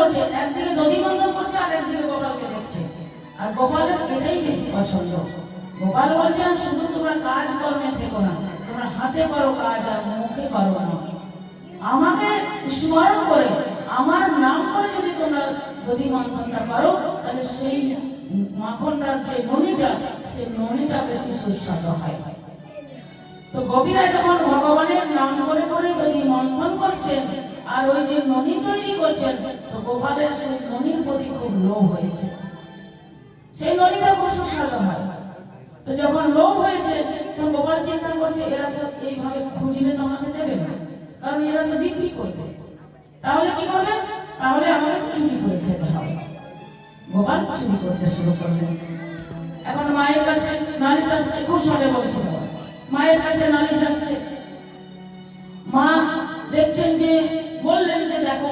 করছে, একদিকে দধি মন্থন করছে আর একদিকে গোপালকে দেখছে। আর গোপালের এটাই বেশি পছন্দ। গোপাল বলছেন শুধু তোমরা কাজ কর্মে থেকো না, তোমরা হাতে করো কাজ আর মুখে করো না। আমাকে স্মরণ করে আমার নাম করে যদি তোমরা দধি মন্থনটা করো, তাহলে সেই মাখনটার যে ননিটা, সেই ননিটা বেশি সুস্বাদু হয়। তো গোপীরা যখন ভগবানের নাম করে করে দধি মন্থন করছেন আর ওই যে ননি তৈরি করছেন, তো গোপালের সেই ননির প্রতি খুব লোভ হয়েছে। সেই ননিটা খুব সুস্বাদু হয়। তো যখন লোভ হয়েছে, তখন গোপাল চিন্তা করছে এরা তো এইভাবে খুঁজলে তো আমাকে দেবে না, কারণ এরা তো বিক্রি করবে। তাহলে কি করবে? তাহলে আমাকে চুরি করে খেতে হবে। গোপাল চুরি করতে শুরু করলেন। এখন মায়ের কাছে নালিশ আসছে, খুব সবে বলছিল, মায়ের কাছে নালিশ আসছে। মা দেখছেন যে বললেন যে দেখো